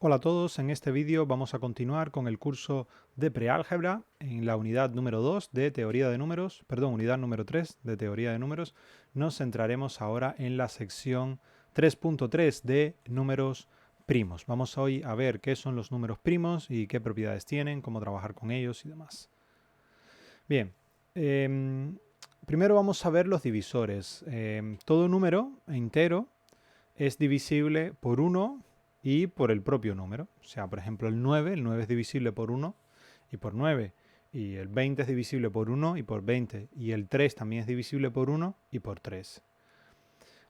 Hola a todos, en este vídeo vamos a continuar con el curso de preálgebra en la unidad número 2 de teoría de números, unidad número 3 de teoría de números. Nos centraremos ahora en la sección 3.3 de números primos. Vamos hoy a ver qué son los números primos y qué propiedades tienen, cómo trabajar con ellos y demás. Bien, primero vamos a ver los divisores. Todo número entero es divisible por 1 y por el propio número. O sea, por ejemplo, el 9 es divisible por 1 y por 9. Y el 20 es divisible por 1 y por 20. Y el 3 también es divisible por 1 y por 3.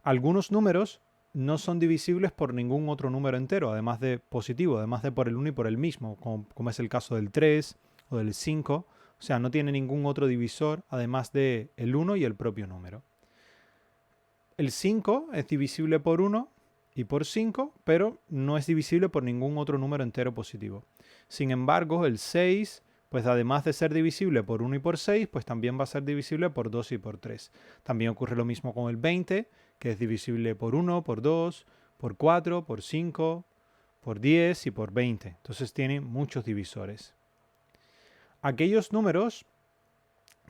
Algunos números no son divisibles por ningún otro número entero, además de positivo, además de por el 1 y por el mismo, como es el caso del 3 o del 5. O sea, no tiene ningún otro divisor, además de el 1 y el propio número. El 5 es divisible por 1 y por 5, pero no es divisible por ningún otro número entero positivo. Sin embargo, el 6, pues además de ser divisible por 1 y por 6, pues también va a ser divisible por 2 y por 3. También ocurre lo mismo con el 20, que es divisible por 1, por 2, por 4, por 5, por 10 y por 20. Entonces tiene muchos divisores. Aquellos números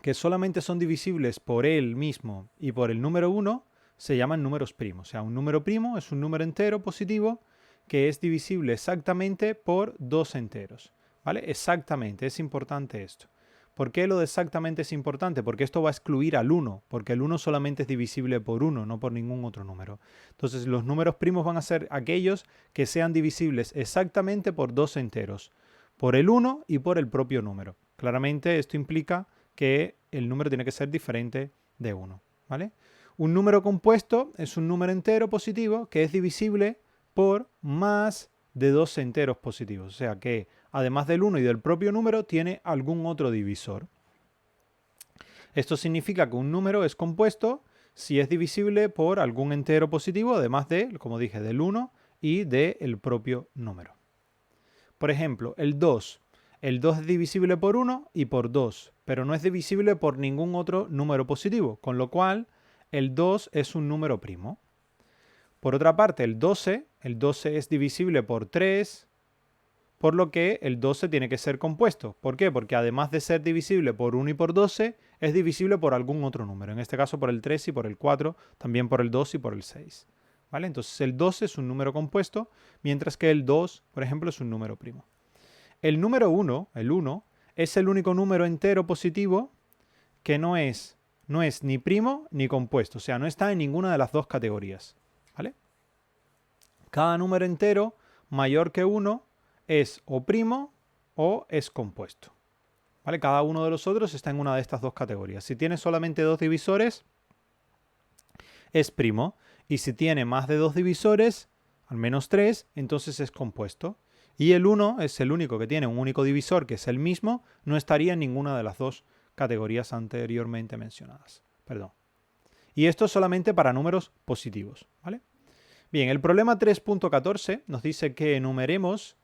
que solamente son divisibles por él mismo y por el número 1 se llaman números primos. O sea, un número primo es un número entero positivo que es divisible exactamente por dos enteros. ¿Vale? Exactamente, es importante esto. ¿Por qué lo de exactamente es importante? Porque esto va a excluir al 1, porque el 1 solamente es divisible por 1, no por ningún otro número. Entonces los números primos van a ser aquellos que sean divisibles exactamente por dos enteros, por el 1 y por el propio número. Claramente esto implica que el número tiene que ser diferente de 1. ¿Vale? Un número compuesto es un número entero positivo que es divisible por más de dos enteros positivos. O sea que además del 1 y del propio número tiene algún otro divisor. Esto significa que un número es compuesto si es divisible por algún entero positivo, además de, como dije, del 1 y del propio número. Por ejemplo, el 2. El 2 es divisible por 1 y por 2, pero no es divisible por ningún otro número positivo, con lo cual el 2 es un número primo. Por otra parte, el 12 es divisible por 3, por lo que el 12 tiene que ser compuesto. ¿Por qué? Porque además de ser divisible por 1 y por 12, es divisible por algún otro número. En este caso por el 3 y por el 4, también por el 2 y por el 6. ¿Vale? Entonces el 12 es un número compuesto, mientras que el 2, por ejemplo, es un número primo. El número 1, el 1, es el único número entero positivo que no es ni primo ni compuesto. O sea, no está en ninguna de las dos categorías. ¿Vale? Cada número entero mayor que 1 es o primo o es compuesto. ¿Vale? Cada uno de los otros está en una de estas dos categorías. Si tiene solamente dos divisores, es primo. Y si tiene más de dos divisores, al menos 3, entonces es compuesto. Y el 1 es el único que tiene un único divisor, que es el mismo, no estaría en ninguna de las dos categorías anteriormente mencionadas. Perdón. Y esto es solamente para números positivos. ¿Vale? Bien, el problema 3.14 nos dice que enumeremos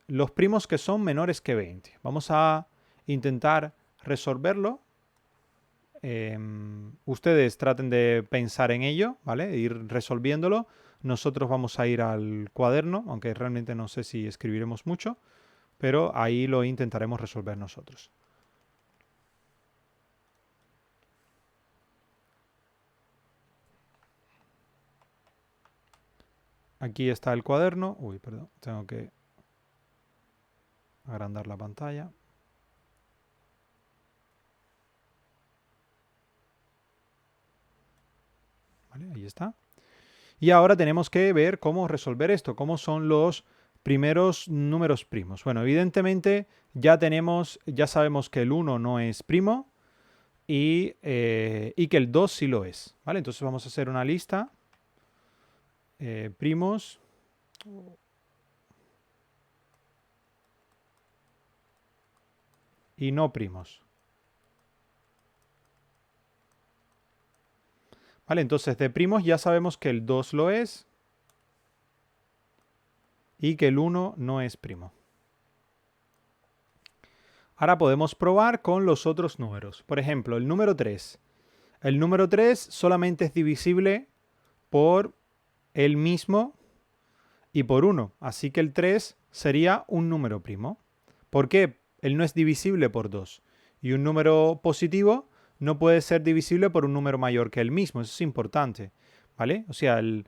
los primos que son menores que 20. Vamos a intentar resolverlo. Ustedes traten de pensar en ello, ¿vale? Ir resolviéndolo. Nosotros vamos a ir al cuaderno, aunque realmente no sé si escribiremos mucho, pero ahí lo intentaremos resolver nosotros. Aquí está el cuaderno. Uy, perdón, tengo que agrandar la pantalla. ¿Vale? Ahí está. Y ahora tenemos que ver cómo resolver esto, cómo son los primeros números primos. Bueno, evidentemente ya sabemos que el 1 no es primo y que el 2 sí lo es. ¿Vale? Entonces vamos a hacer una lista. Primos. Y no primos. ¿Vale? Entonces de primos ya sabemos que el 2 lo es y que el 1 no es primo. Ahora podemos probar con los otros números. Por ejemplo, el número 3. El número 3 solamente es divisible por él mismo y por 1. Así que el 3 sería un número primo. ¿Por qué? Él no es divisible por 2. Y un número positivo no puede ser divisible por un número mayor que él mismo. Eso es importante, ¿vale? O sea, el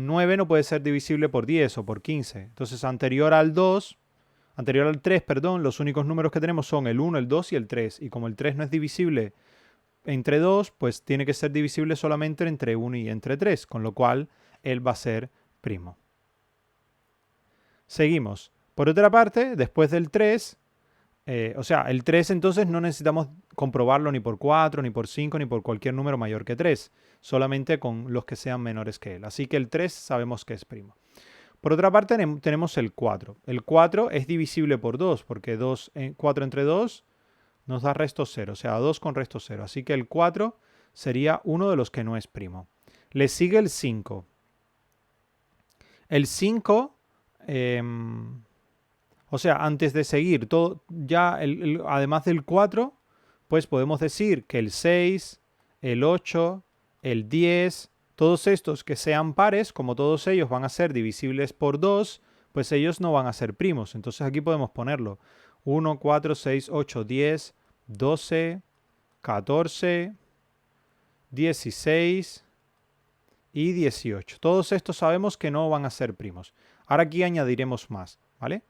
9 no puede ser divisible por 10 o por 15. Entonces, anterior al 3, perdón, los únicos números que tenemos son el 1, el 2 y el 3. Y como el 3 no es divisible entre 2, pues tiene que ser divisible solamente entre 1 y entre 3, con lo cual él va a ser primo. Seguimos. Por otra parte, después del 3, o sea, el 3 entonces no necesitamos comprobarlo ni por 4, ni por 5, ni por cualquier número mayor que 3, solamente con los que sean menores que él. Así que el 3 sabemos que es primo. Por otra parte tenemos el 4. El 4 es divisible por 2, porque 4 entre 2 nos da resto 0, o sea, 2 con resto 0. Así que el 4 sería uno de los que no es primo. Le sigue el 5. El 5... o sea, antes de seguir, además del 4, pues podemos decir que el 6, el 8, el 10, todos estos que sean pares, como todos ellos van a ser divisibles por 2, pues ellos no van a ser primos. Entonces aquí podemos ponerlo. 1, 4, 6, 8, 10, 12, 14, 16 y 18. Todos estos sabemos que no van a ser primos. Ahora aquí añadiremos más, ¿vale?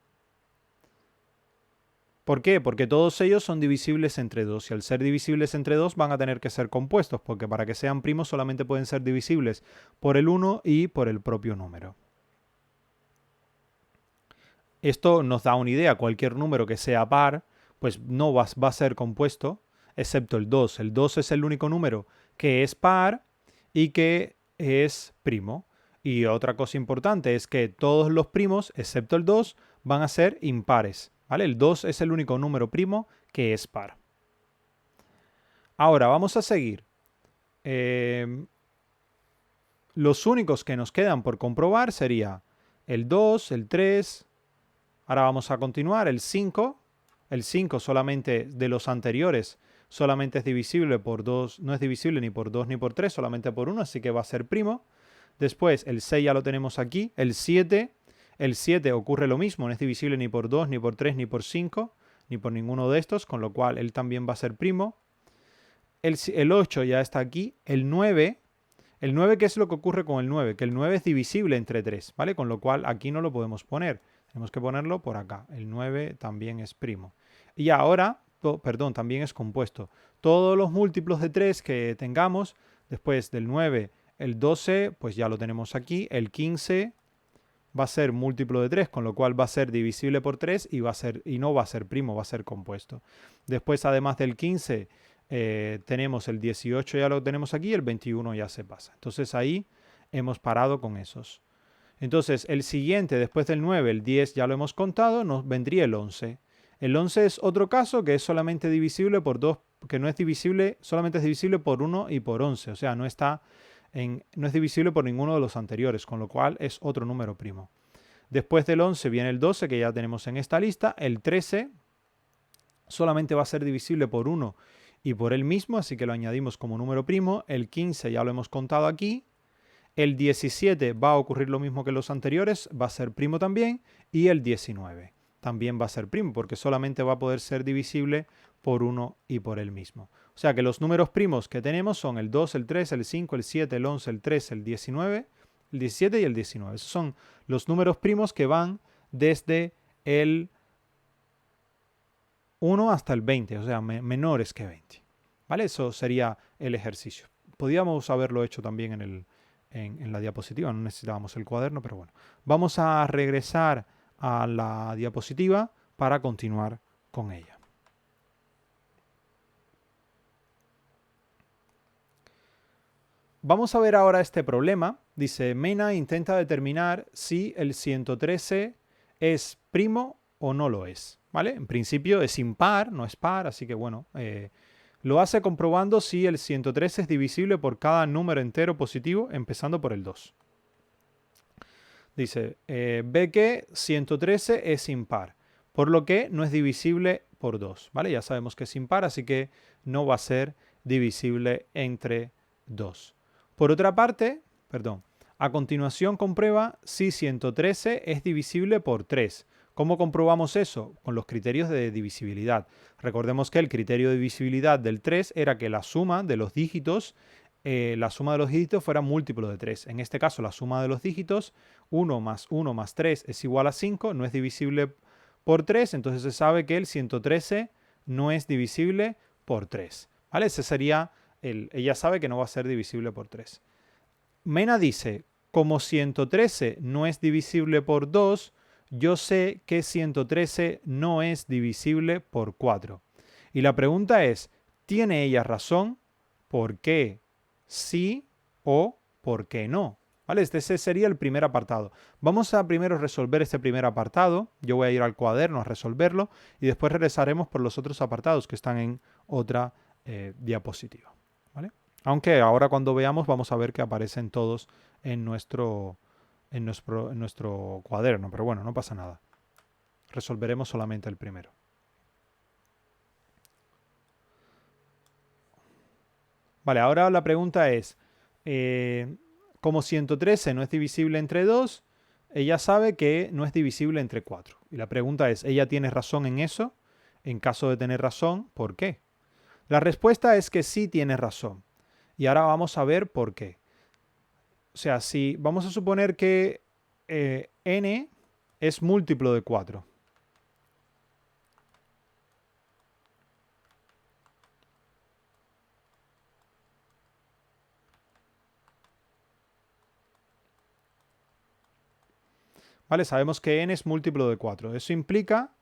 ¿Por qué? Porque todos ellos son divisibles entre 2 y al ser divisibles entre 2 van a tener que ser compuestos, porque para que sean primos solamente pueden ser divisibles por el 1 y por el propio número. Esto nos da una idea. Cualquier número que sea par, pues no va a ser compuesto, excepto el 2. El 2 es el único número que es par y que es primo. Y otra cosa importante es que todos los primos, excepto el 2, van a ser impares. ¿Vale? El 2 es el único número primo que es par. Ahora vamos a seguir. Los únicos que nos quedan por comprobar sería el 2, el 3. Ahora vamos a continuar. El 5. El 5 solamente de los anteriores solamente es divisible por 2. No es divisible ni por 2 ni por 3, solamente por 1, así que va a ser primo. Después el 6 ya lo tenemos aquí. El 7. El 7 ocurre lo mismo, no es divisible ni por 2, ni por 3, ni por 5, ni por ninguno de estos, con lo cual él también va a ser primo. El 8 ya está aquí. El 9, ¿qué es lo que ocurre con el 9? Que el 9 es divisible entre 3, ¿vale? Con lo cual aquí no lo podemos poner. Tenemos que ponerlo por acá. El 9 también es primo. Y ahora, perdón, también es compuesto. Todos los múltiplos de 3 que tengamos, después del 9, el 12, pues ya lo tenemos aquí. El 15... va a ser múltiplo de 3, con lo cual va a ser divisible por 3 y no va a ser primo, va a ser compuesto. Después, además del 15, tenemos el 18, ya lo tenemos aquí, el 21 ya se pasa. Entonces ahí hemos parado con esos. Entonces el siguiente, después del 9, el 10 ya lo hemos contado, nos vendría el 11. El 11 es otro caso que es solamente divisible por 2, que no es divisible, solamente es divisible por 1 y por 11, o sea, no es divisible por ninguno de los anteriores, con lo cual es otro número primo. Después del 11 viene el 12, que ya tenemos en esta lista. El 13 solamente va a ser divisible por 1 y por él mismo, así que lo añadimos como número primo. El 15 ya lo hemos contado aquí. El 17 va a ocurrir lo mismo que los anteriores, va a ser primo también. Y el 19 también va a ser primo, porque solamente va a poder ser divisible por 1 y por él mismo. O sea que los números primos que tenemos son el 2, el 3, el 5, el 7, el 11, el 13, el 19, el 17 y el 19. Esos son los números primos que van desde el 1 hasta el 20, o sea, menores que 20. ¿Vale? Eso sería el ejercicio. Podríamos haberlo hecho también en la diapositiva, no necesitábamos el cuaderno, pero bueno. Vamos a regresar a la diapositiva para continuar con ella. Vamos a ver ahora este problema. Dice, Mena intenta determinar si el 113 es primo o no lo es. ¿Vale? En principio es impar, no es par, así que bueno, lo hace comprobando si el 113 es divisible por cada número entero positivo, empezando por el 2. Dice, ve que 113 es impar, por lo que no es divisible por 2. ¿Vale? Ya sabemos que es impar, así que no va a ser divisible entre 2. Por otra parte, A continuación comprueba si 113 es divisible por 3. ¿Cómo comprobamos eso? Con los criterios de divisibilidad. Recordemos que el criterio de divisibilidad del 3 era que la suma de los dígitos fuera múltiplo de 3. En este caso, la suma de los dígitos, 1 más 1 más 3 es igual a 5, no es divisible por 3, entonces se sabe que el 113 no es divisible por 3. ¿Vale? Ese sería ella sabe que no va a ser divisible por 3. Mena dice, como 113 no es divisible por 2, yo sé que 113 no es divisible por 4. Y la pregunta es, ¿tiene ella razón? ¿Por qué sí o por qué no? ¿Vale? Ese sería el primer apartado. Vamos a primero resolver este primer apartado. Yo voy a ir al cuaderno a resolverlo y después regresaremos por los otros apartados que están en otra diapositiva. ¿Vale? Aunque ahora cuando veamos vamos a ver que aparecen todos en nuestro cuaderno. Pero bueno, no pasa nada. Resolveremos solamente el primero. Vale, ahora la pregunta es, como 113 no es divisible entre 2, ella sabe que no es divisible entre 4. Y la pregunta es, ¿ella tiene razón en eso? En caso de tener razón, ¿por qué? La respuesta es que sí tiene razón. Y ahora vamos a ver por qué. O sea, si vamos a suponer que n es múltiplo de 4. ¿Vale? Sabemos que n es múltiplo de 4. Eso implica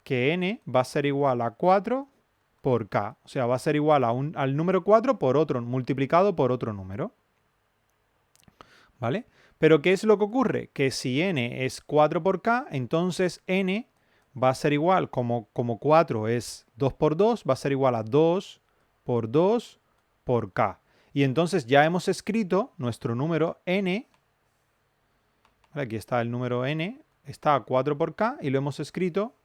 que n va a ser igual a 4 por k. O sea, va a ser igual al número 4 por otro, multiplicado por otro número. ¿Vale? Pero ¿qué es lo que ocurre? Que si n es 4 por k, entonces n va a ser igual, como 4 es 2 por 2, va a ser igual a 2 por 2 por k. Y entonces ya hemos escrito nuestro número n. Aquí está el número n, está a 4 por k y lo hemos escrito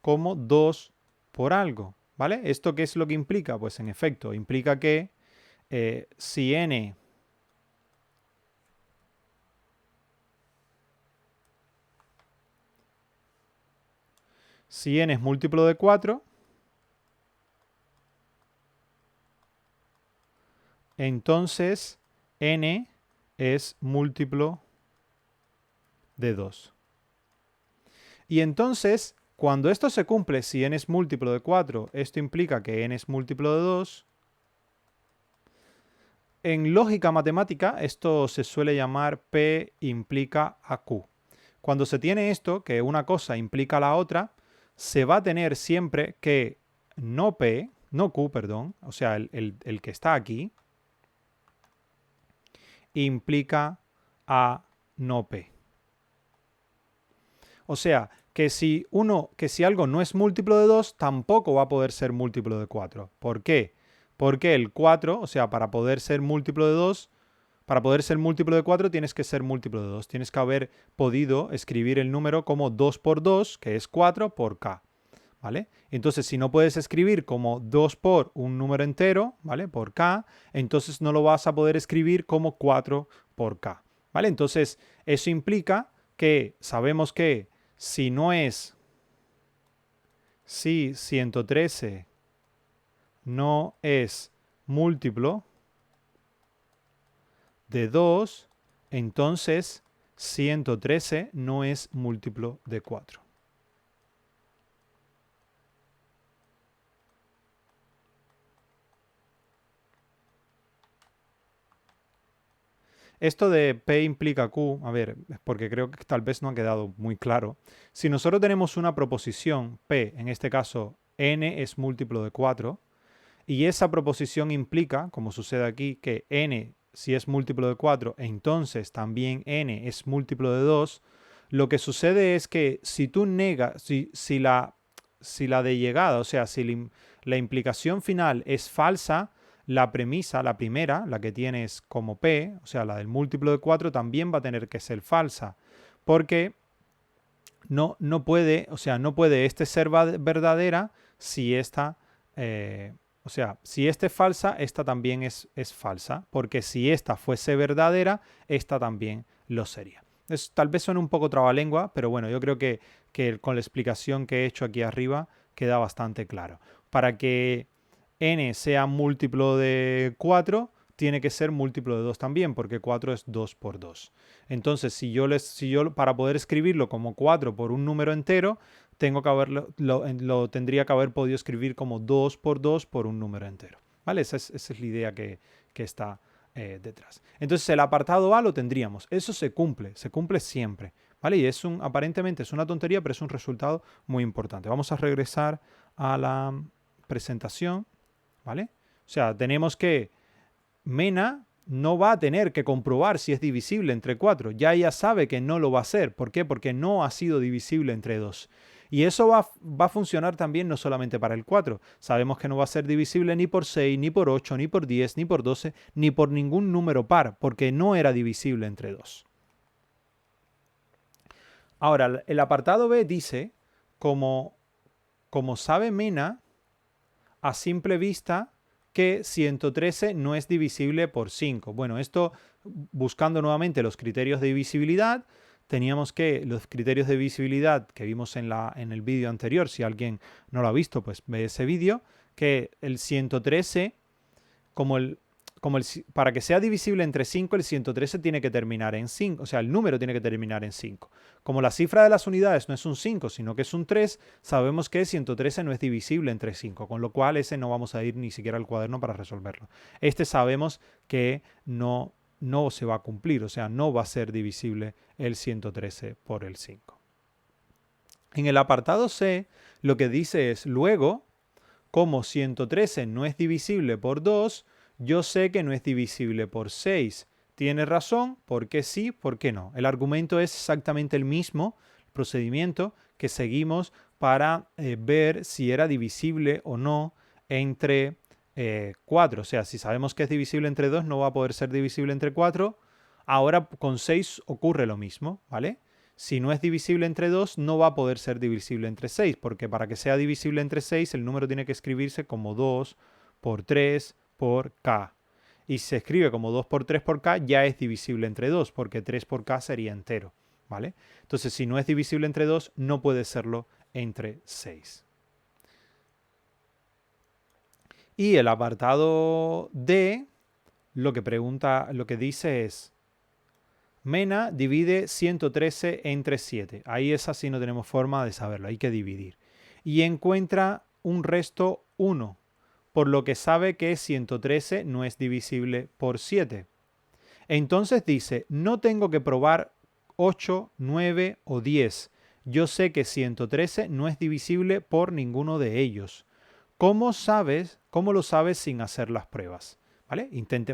como 2 por algo. ¿Vale? ¿Esto qué es lo que implica? Pues en efecto, implica que si n es múltiplo de 4, entonces n es múltiplo de 2. Y entonces, cuando esto se cumple, si n es múltiplo de 4, esto implica que n es múltiplo de 2. En lógica matemática, esto se suele llamar P implica a Q. Cuando se tiene esto, que una cosa implica a la otra, se va a tener siempre que no Q, perdón, o sea, el que está aquí, implica a no P. O sea, que si algo no es múltiplo de 2, tampoco va a poder ser múltiplo de 4. ¿Por qué? Porque el 4, o sea, para poder ser múltiplo de 2, para poder ser múltiplo de 4 tienes que ser múltiplo de 2. Tienes que haber podido escribir el número como 2 por 2, que es 4 por k. ¿Vale? Entonces, si no puedes escribir como 2 por un número entero, ¿vale? Por k, entonces no lo vas a poder escribir como 4 por k. ¿Vale? Entonces, eso implica que sabemos que si 113 no es múltiplo de 2, entonces 113 no es múltiplo de 4. Esto de P implica Q, a ver, porque creo que tal vez no ha quedado muy claro. Si nosotros tenemos una proposición P, en este caso n es múltiplo de 4, y esa proposición implica, como sucede aquí, que n si es múltiplo de 4, entonces también n es múltiplo de 2, lo que sucede es que si tú negas, si la de llegada, o sea, si la implicación final es falsa, la premisa, la primera, la que tienes como P, o sea, la del múltiplo de 4, también va a tener que ser falsa, porque no puede, o sea, no puede este ser verdadera si esta, O sea, si esta es falsa, esta también es falsa, porque si esta fuese verdadera, esta también lo sería. Tal vez suene un poco trabalengua, pero bueno, yo creo que con la explicación que he hecho aquí arriba queda bastante claro. Para que n sea múltiplo de 4, tiene que ser múltiplo de 2 también, porque 4 es 2 por 2. Entonces, si yo para poder escribirlo como 4 por un número entero, lo tendría que haber podido escribir como 2 por 2 por un número entero. ¿Vale? Esa es la idea que está detrás. Entonces, el apartado A lo tendríamos. Eso se cumple siempre. ¿Vale? Y aparentemente es una tontería, pero es un resultado muy importante. Vamos a regresar a la presentación. ¿Vale? O sea, tenemos que Mena no va a tener que comprobar si es divisible entre 4. Ya ella sabe que no lo va a hacer. ¿Por qué? Porque no ha sido divisible entre 2. Y eso va a funcionar también no solamente para el 4. Sabemos que no va a ser divisible ni por 6, ni por 8, ni por 10, ni por 12, ni por ningún número par, porque no era divisible entre 2. Ahora, el apartado B dice, como sabe Mena, a simple vista, que 113 no es divisible por 5. Bueno, esto, buscando nuevamente los criterios de divisibilidad, teníamos que los criterios de divisibilidad que vimos en el vídeo anterior, si alguien no lo ha visto, pues ve ese vídeo, que el 113, para que sea divisible entre 5, el 113 tiene que terminar en 5, o sea, el número tiene que terminar en 5. Como la cifra de las unidades no es un 5, sino que es un 3, sabemos que 113 no es divisible entre 5, con lo cual ese no vamos a ir ni siquiera al cuaderno para resolverlo. Este sabemos que no se va a cumplir, o sea, no va a ser divisible el 113 por el 5. En el apartado C, lo que dice es, luego, como 113 no es divisible por 2, yo sé que no es divisible por 6. Tiene razón, ¿por qué sí? ¿Por qué no? El argumento es exactamente el mismo, el procedimiento que seguimos para ver si era divisible o no entre 4. O sea, si sabemos que es divisible entre 2, no va a poder ser divisible entre 4. Ahora con 6 ocurre lo mismo, ¿vale? Si no es divisible entre 2, no va a poder ser divisible entre 6, porque para que sea divisible entre 6, el número tiene que escribirse como 2 por 3 por k. Y si se escribe como 2 por 3 por k, ya es divisible entre 2, porque 3 por k sería entero, ¿vale? Entonces, si no es divisible entre 2, no puede serlo entre 6. Y el apartado D, lo que dice es, Mena divide 113 entre 7. Ahí es así, no tenemos forma de saberlo, hay que dividir. Y encuentra un resto 1, por lo que sabe que 113 no es divisible por 7. Entonces dice, no tengo que probar 8, 9 o 10. Yo sé que 113 no es divisible por ninguno de ellos. ¿Cómo lo sabes sin hacer las pruebas? ¿Vale?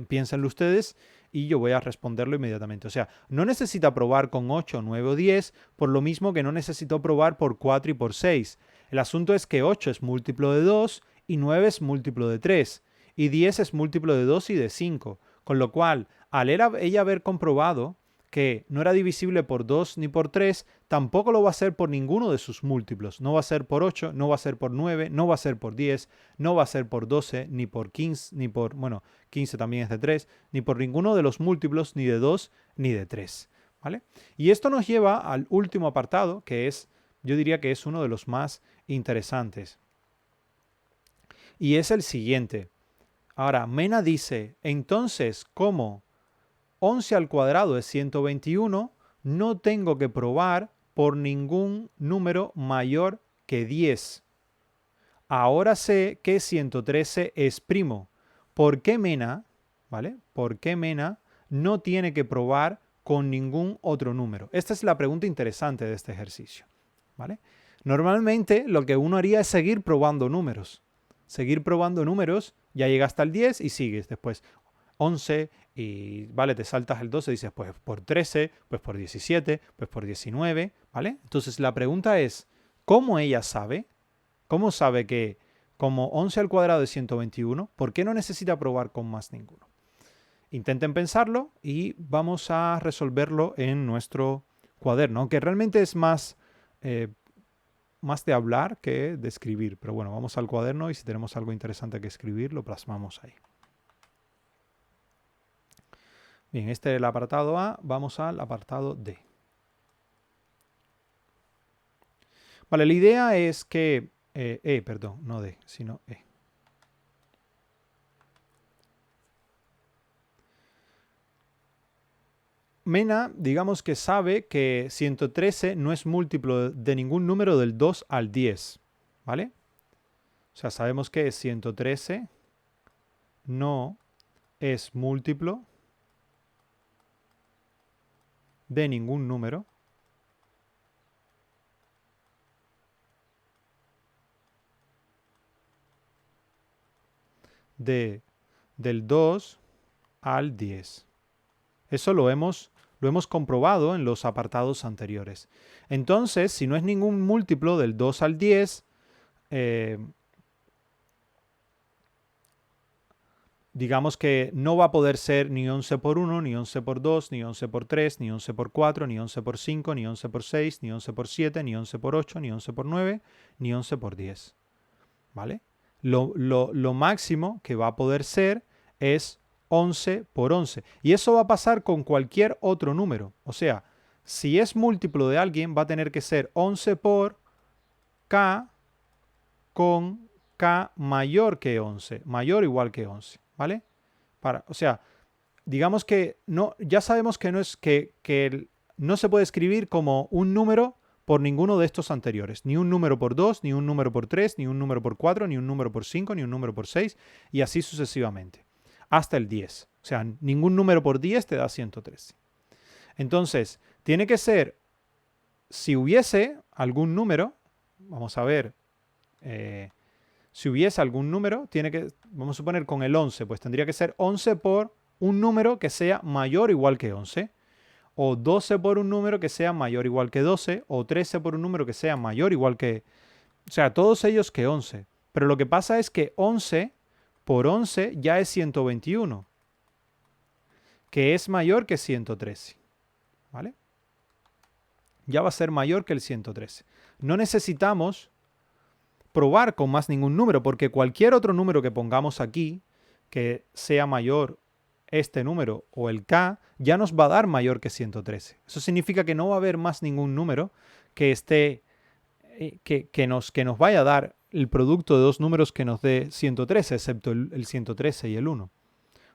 Piénsenlo ustedes y yo voy a responderlo inmediatamente. O sea, no necesita probar con 8, 9 o 10, por lo mismo que no necesito probar por 4 y por 6. El asunto es que 8 es múltiplo de 2 y 9 es múltiplo de 3 y 10 es múltiplo de 2 y de 5. Con lo cual, al ella haber comprobado que no era divisible por 2 ni por 3, tampoco lo va a hacer por ninguno de sus múltiplos. No va a ser por 8, no va a ser por 9, no va a ser por 10, no va a ser por 12, ni por 15, ni por, 15 también es de 3, ni por ninguno de los múltiplos, ni de 2, ni de 3. ¿Vale? Y esto nos lleva al último apartado, que es, yo diría que es uno de los más interesantes. Y es el siguiente. Ahora, Mena dice, entonces, ¿cómo 11 al cuadrado es 121, no tengo que probar por ningún número mayor que 10. Ahora sé que 113 es primo. ¿Por qué Mena, ¿vale? ¿Por qué Mena no tiene que probar con ningún otro número? Esta es la pregunta interesante de este ejercicio, ¿vale? Normalmente lo que uno haría es seguir probando números. Seguir probando números, ya llega hasta el 10 y sigues después 11 y, vale, te saltas el 12 y dices, pues por 13, pues por 17, pues por 19, ¿vale? Entonces la pregunta es, ¿cómo ella sabe? ¿Cómo sabe que como 11 al cuadrado es 121, ¿por qué no necesita probar con más ninguno? Intenten pensarlo y vamos a resolverlo en nuestro cuaderno, aunque realmente es más más de hablar que de escribir. Pero bueno, vamos al cuaderno y si tenemos algo interesante que escribir, lo plasmamos ahí. Bien, este es el apartado A. Vamos al apartado D. Vale, la idea es que... perdón, no D, sino E. Mena, digamos que sabe que 113 no es múltiplo de ningún número del 2 al 10, ¿vale? O sea, sabemos que 113 no es múltiplo de ningún número del 2 al 10. Eso lo hemos comprobado en los apartados anteriores. Entonces, si no es ningún múltiplo del 2 al 10, digamos que no va a poder ser ni 11 por 1, ni 11 por 2, ni 11 por 3, ni 11 por 4, ni 11 por 5, ni 11 por 6, ni 11 por 7, ni 11 por 8, ni 11 por 9, ni 11 por 10. ¿Vale? Lo máximo que va a poder ser es 11 por 11. Y eso va a pasar con cualquier otro número. O sea, si es múltiplo de alguien, va a tener que ser 11 por k con k mayor que 11, mayor o igual que 11. ¿Vale? O sea, digamos que no, ya sabemos que no se puede escribir como un número por ninguno de estos anteriores. Ni un número por 2, ni un número por 3, ni un número por 4, ni un número por 5, ni un número por 6, y así sucesivamente. Hasta el 10. O sea, ningún número por 10 te da 113. Entonces, tiene que ser, si hubiese algún número, vamos a ver, si hubiese algún número, vamos a suponer con el 11, pues tendría que ser 11 por un número que sea mayor o igual que 11. O 12 por un número que sea mayor o igual que 12, o 13 por un número que sea mayor o igual que... O sea, todos ellos que 11. Pero lo que pasa es que 11 por 11 ya es 121, que es mayor que 113. ¿Vale? Ya va a ser mayor que el 113. No necesitamos probar con más ningún número, porque cualquier otro número que pongamos aquí, que sea mayor este número o el k, ya nos va a dar mayor que 113. Eso significa que no va a haber más ningún número que esté, que nos vaya a dar el producto de dos números que nos dé 113, excepto el 113 y el 1. O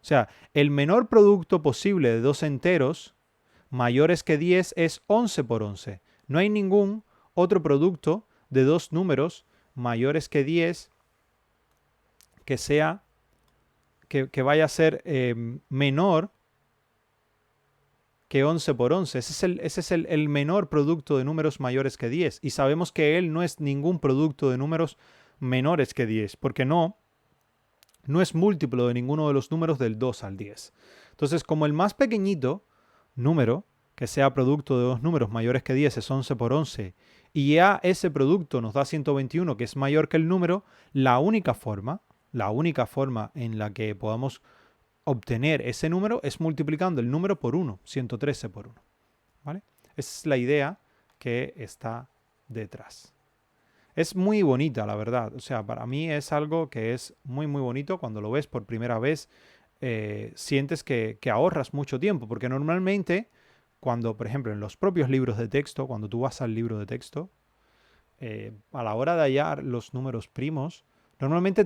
sea, el menor producto posible de dos enteros mayores que 10 es 11 por 11. No hay ningún otro producto de dos números mayores que 10 que sea que vaya a ser menor que 11 por 11. Ese es el menor producto de números mayores que 10. Y sabemos que él no es ningún producto de números menores que 10, porque no es múltiplo de ninguno de los números del 2 al 10. Entonces, como el más pequeñito número que sea producto de dos números mayores que 10 es 11 por 11, y ya ese producto nos da 121, que es mayor que el número, la única forma en la que podamos obtener ese número es multiplicando el número por 1, 113 por 1. ¿Vale? Esa es la idea que está detrás. Es muy bonita, la verdad. O sea, para mí es algo que es muy, muy bonito. Cuando lo ves por primera vez, sientes que ahorras mucho tiempo, porque normalmente, cuando, por ejemplo, en los propios libros de texto, cuando tú vas al libro de texto, a la hora de hallar los números primos, normalmente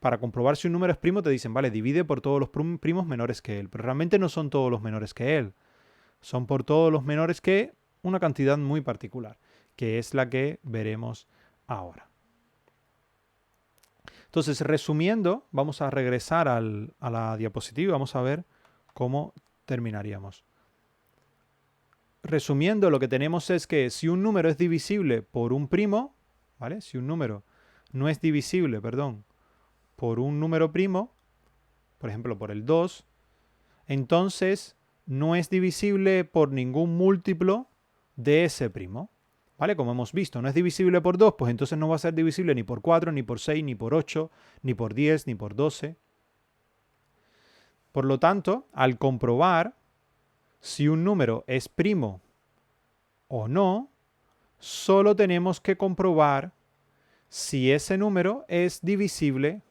para comprobar si un número es primo te dicen, vale, divide por todos los primos menores que él. Pero realmente no son todos los menores que él. Son por todos los menores que una cantidad muy particular, que es la que veremos ahora. Entonces, resumiendo, vamos a regresar a la diapositiva y vamos a ver cómo terminaríamos. Resumiendo, lo que tenemos es que si un número es divisible por un primo, ¿vale? Si un número no es divisible, perdón, por un número primo, por ejemplo, por el 2, entonces no es divisible por ningún múltiplo de ese primo. ¿Vale? Como hemos visto, no es divisible por 2, pues entonces no va a ser divisible ni por 4, ni por 6, ni por 8, ni por 10, ni por 12. Por lo tanto, al comprobar si un número es primo o no, solo tenemos que comprobar si ese número es divisible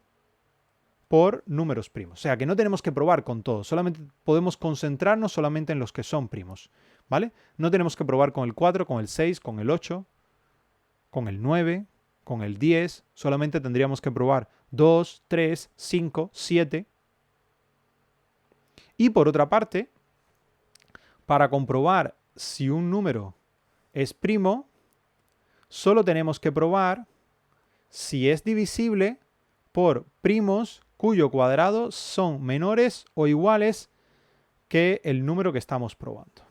por números primos. O sea, que no tenemos que probar con todos, solamente podemos concentrarnos solamente en los que son primos, ¿vale? No tenemos que probar con el 4, con el 6, con el 8, con el 9, con el 10, solamente tendríamos que probar 2, 3, 5, 7. Y por otra parte, para comprobar si un número es primo, solo tenemos que probar si es divisible por primos cuyo cuadrado son menores o iguales que el número que estamos probando,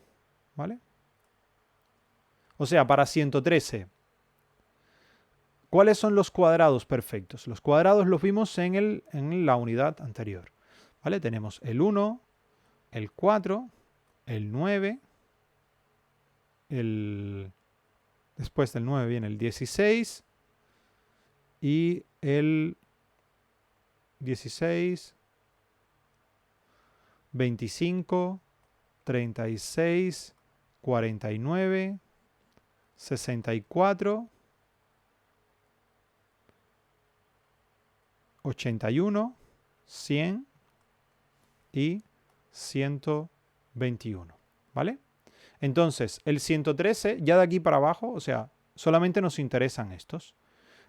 ¿vale? O sea, para 113, ¿cuáles son los cuadrados perfectos? Los cuadrados los vimos en la unidad anterior, ¿vale? Tenemos el 1, el 4, el 9, después del 9 viene el 16 y el 16, 25, 36, 49, 64, 81, 100 y 121, ¿vale? Entonces, el 113, ya de aquí para abajo, o sea, solamente nos interesan estos.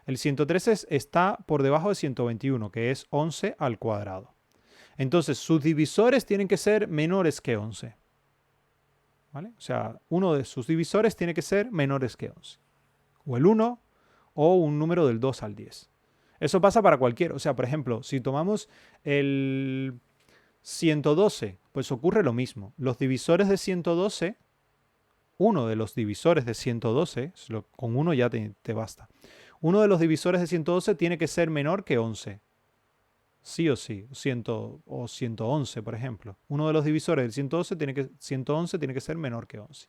El 113 está por debajo de 121, que es 11 al cuadrado. Entonces, sus divisores tienen que ser menores que 11. ¿Vale? O sea, uno de sus divisores tiene que ser menores que 11. O el 1 o un número del 2 al 10. Eso pasa para cualquier. O sea, por ejemplo, si tomamos el 112, pues ocurre lo mismo. Los divisores de 112, uno de los divisores de 112, con uno ya te basta. Uno de los divisores de 112 tiene que ser menor que 11. Sí o sí, 100 o 111, por ejemplo. Uno de los divisores del 111 tiene que ser menor que 11.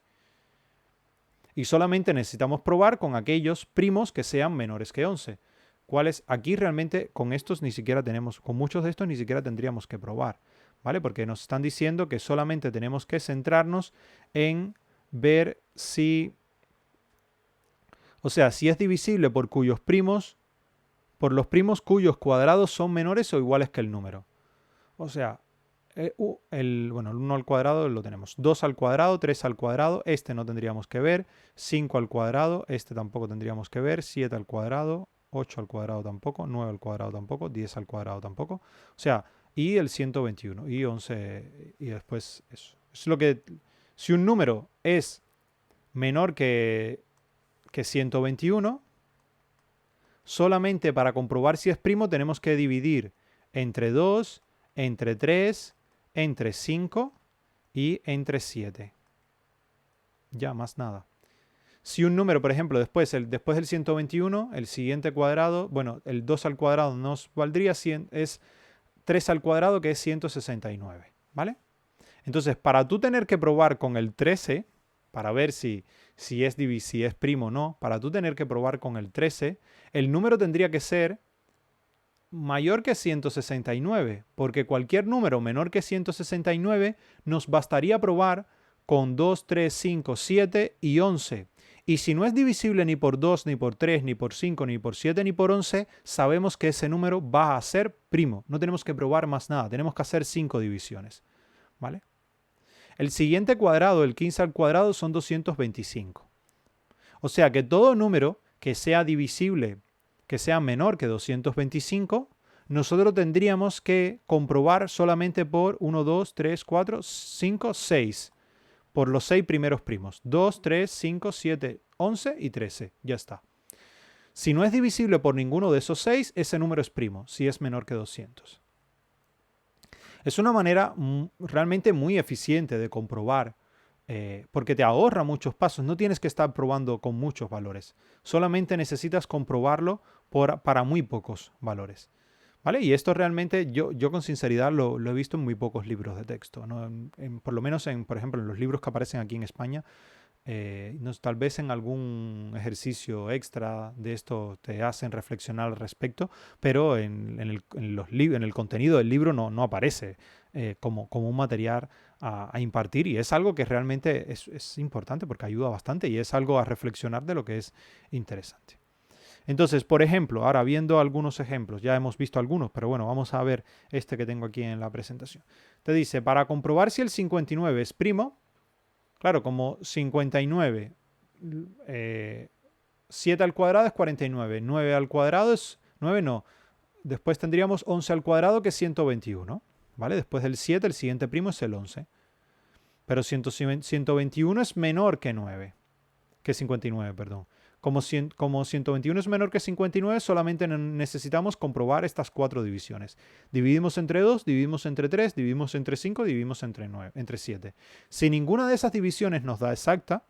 Y solamente necesitamos probar con aquellos primos que sean menores que 11. ¿Cuáles? Aquí realmente con estos ni siquiera tenemos, con muchos de estos ni siquiera tendríamos que probar, ¿vale? Porque nos están diciendo que solamente tenemos que centrarnos en ver si, o sea, si es divisible por cuyos primos, por los primos cuyos cuadrados son menores o iguales que el número. O sea, el 1 al cuadrado lo tenemos. 2 al cuadrado, 3 al cuadrado, este no tendríamos que ver. 5 al cuadrado, este tampoco tendríamos que ver. 7 al cuadrado, 8 al cuadrado tampoco. 9 al cuadrado tampoco. 10 al cuadrado tampoco. O sea, y el 121 y 11 y después eso. Es lo que, si un número es menor que 121, solamente para comprobar si es primo tenemos que dividir entre 2, entre 3, entre 5 y entre 7. Ya, más nada. Si un número, por ejemplo, después del 121, el siguiente cuadrado, bueno, el 2 al cuadrado nos valdría 100, es 3 al cuadrado, que es 169, ¿vale? Entonces, para tú tener que probar con el 13, para ver si es primo o no, para tú tener que probar con el 13, el número tendría que ser mayor que 169, porque cualquier número menor que 169 nos bastaría probar con 2, 3, 5, 7 y 11. Y si no es divisible ni por 2, ni por 3, ni por 5, ni por 7, ni por 11, sabemos que ese número va a ser primo. No tenemos que probar más nada, tenemos que hacer 5 divisiones, ¿vale? El siguiente cuadrado, el 15 al cuadrado, son 225. O sea que todo número que sea divisible, que sea menor que 225, nosotros tendríamos que comprobar solamente por 1, 2, 3, 4, 5, 6. Por los 6 primeros primos. 2, 3, 5, 7, 11 y 13. Ya está. Si no es divisible por ninguno de esos 6, ese número es primo, si es menor que 200. Es una manera realmente muy eficiente de comprobar, porque te ahorra muchos pasos. No tienes que estar probando con muchos valores. Solamente necesitas comprobarlo para muy pocos valores, ¿vale? Y esto realmente yo con sinceridad lo he visto en muy pocos libros de texto, ¿no? Por lo menos, por ejemplo, en los libros que aparecen aquí en España, Tal vez en algún ejercicio extra de esto te hacen reflexionar al respecto, pero en el contenido del libro no aparece como un material a impartir, y es algo que realmente es importante porque ayuda bastante y es algo a reflexionar de lo que es interesante. Entonces, por ejemplo, ahora viendo algunos ejemplos, ya hemos visto algunos, pero bueno, vamos a ver este que tengo aquí en la presentación. Te dice, para comprobar si el 59 es primo, claro, como 59, 7 al cuadrado es 49, 9 al cuadrado es 9, no. Después tendríamos 11 al cuadrado, que es 121, ¿vale? Después del 7, el siguiente primo es el 11. Pero 121 es menor que 9, que 59, perdón. Como 121 es menor que 59, solamente necesitamos comprobar estas 4 divisiones. Dividimos entre 2, dividimos entre 3, dividimos entre 5, dividimos entre 7. Si ninguna de esas divisiones nos da exacta,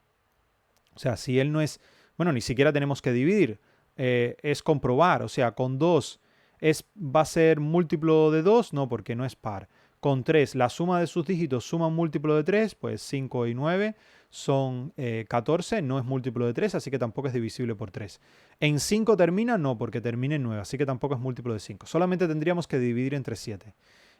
o sea, si él no es, bueno, ni siquiera tenemos que dividir, es comprobar, o sea, con 2 va a ser múltiplo de 2, no, porque no es par. Con 3, la suma de sus dígitos suma un múltiplo de 3, pues 5 y 9 son 14, no es múltiplo de 3, así que tampoco es divisible por 3. En 5 termina, no, porque termina en 9, así que tampoco es múltiplo de 5. Solamente tendríamos que dividir entre 7.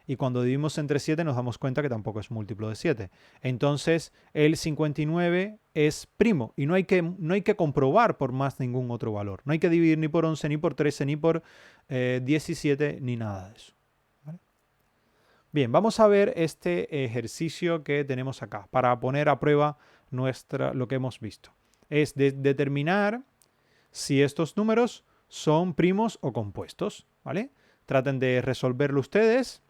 Y cuando dividimos entre 7 nos damos cuenta que tampoco es múltiplo de 7. Entonces el 59 es primo y no hay que comprobar por más ningún otro valor. No hay que dividir ni por 11, ni por 13, ni por 17, ni nada de eso. ¿Vale? Bien, vamos a ver este ejercicio que tenemos acá para poner a prueba lo que hemos visto. Es determinar si estos números son primos o compuestos. ¿Vale? Traten de resolverlo ustedes,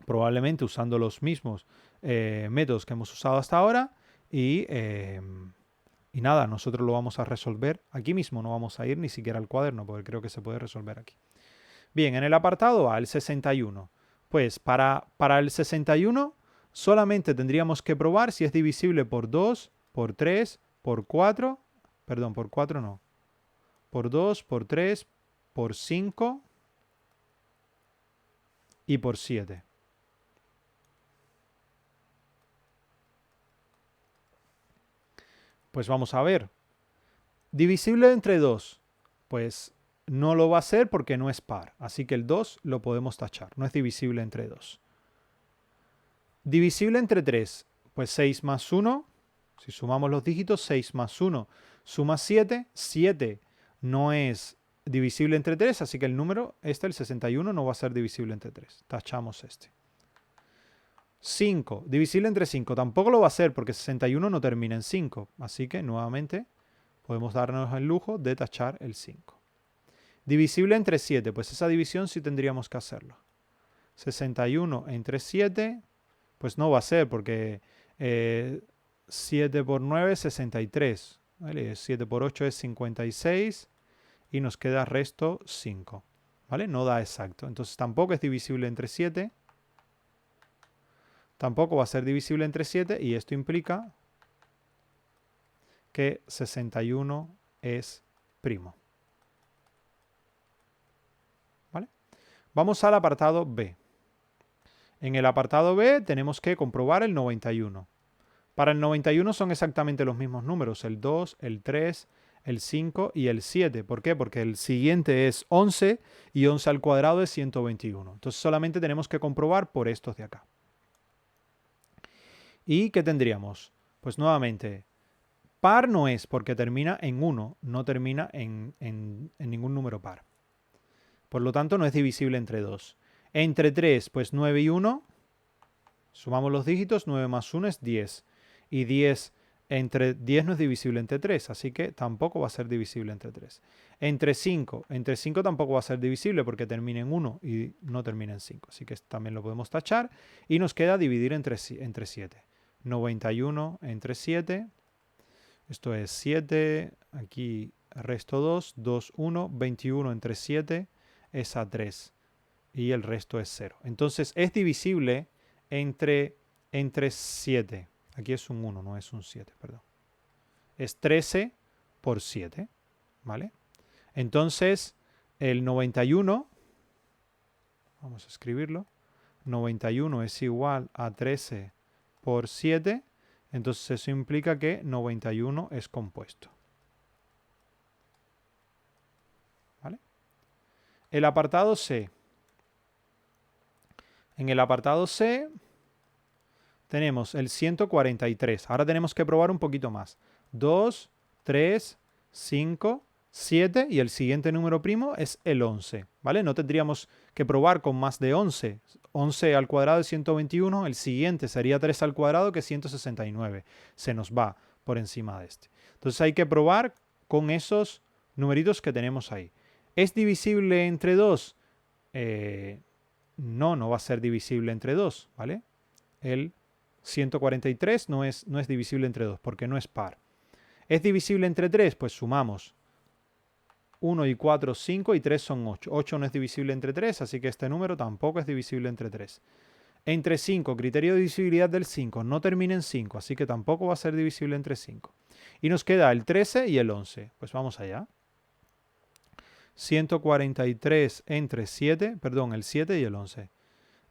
probablemente usando los mismos métodos que hemos usado hasta ahora, y nada, nosotros lo vamos a resolver aquí mismo, no vamos a ir ni siquiera al cuaderno porque creo que se puede resolver aquí. Bien, en el apartado A, el 61, pues para el 61 solamente tendríamos que probar si es divisible por 2, por 3, por 4, perdón, por 4 no, por 2, por 3, por 5 y por 7. Pues vamos a ver. Divisible entre 2, pues no lo va a ser porque no es par. Así que el 2 lo podemos tachar. No es divisible entre 2. Divisible entre 3, pues 6 más 1. Si sumamos los dígitos, 6 más 1 suma 7. 7 no es divisible entre 3, así que el número, el 61, no va a ser divisible entre 3. Tachamos este. 5, divisible entre 5, tampoco lo va a ser porque 61 no termina en 5. Así que nuevamente podemos darnos el lujo de tachar el 5. Divisible entre 7, pues esa división sí tendríamos que hacerlo. 61 entre 7, pues no va a ser porque 7 por 9 es 63. ¿Vale? 7 por 8 es 56 y nos queda resto 5. ¿Vale? No da exacto. Entonces tampoco es divisible entre 7. Tampoco va a ser divisible entre 7 y esto implica que 61 es primo. ¿Vale? Vamos al apartado B. En el apartado B tenemos que comprobar el 91. Para el 91 son exactamente los mismos números, el 2, el 3, el 5 y el 7. ¿Por qué? Porque el siguiente es 11 y 11 al cuadrado es 121. Entonces solamente tenemos que comprobar por estos de acá. ¿Y qué tendríamos? Pues nuevamente, par no es porque termina en 1, no termina en ningún número par. Por lo tanto, no es divisible entre 2. Entre 3, pues 9 y 1. Sumamos los dígitos, 9 más 1 es 10. Y 10 entre 10 no es divisible entre 3, así que tampoco va a ser divisible entre 3. Entre 5 tampoco va a ser divisible porque termina en 1 y no termina en 5. Así que también lo podemos tachar. Y nos queda dividir entre 7. 91 entre 7. Esto es 7. Aquí resto 2. 2, 1. 21 entre 7 es a 3. Y el resto es 0. Entonces es divisible entre 7. Aquí es un 1, no es un 7, perdón. Es 13 por 7, ¿vale? Entonces, el 91, vamos a escribirlo, 91 es igual a 13 por 7, Entonces eso implica que 91 es compuesto. ¿Vale? El apartado C. En el apartado C tenemos el 143. Ahora tenemos que probar un poquito más. 2, 3, 5, 7 y el siguiente número primo es el 11. ¿Vale? No tendríamos que probar con más de 11. 11 al cuadrado es 121. El siguiente sería 3 al cuadrado, que es 169. Se nos va por encima de este. Entonces hay que probar con esos numeritos que tenemos ahí. ¿Es divisible entre 2? No va a ser divisible entre 2, ¿vale? El 143 no es divisible entre 2 porque no es par. ¿Es divisible entre 3? Pues sumamos. 1 y 4, 5 y 3 son 8. 8 no es divisible entre 3, así que este número tampoco es divisible entre 3. Entre 5, criterio de divisibilidad del 5, no termina en 5, así que tampoco va a ser divisible entre 5. Y nos queda el 13 y el 11. Pues vamos allá. 143 entre 7, perdón, el 7 y el 11.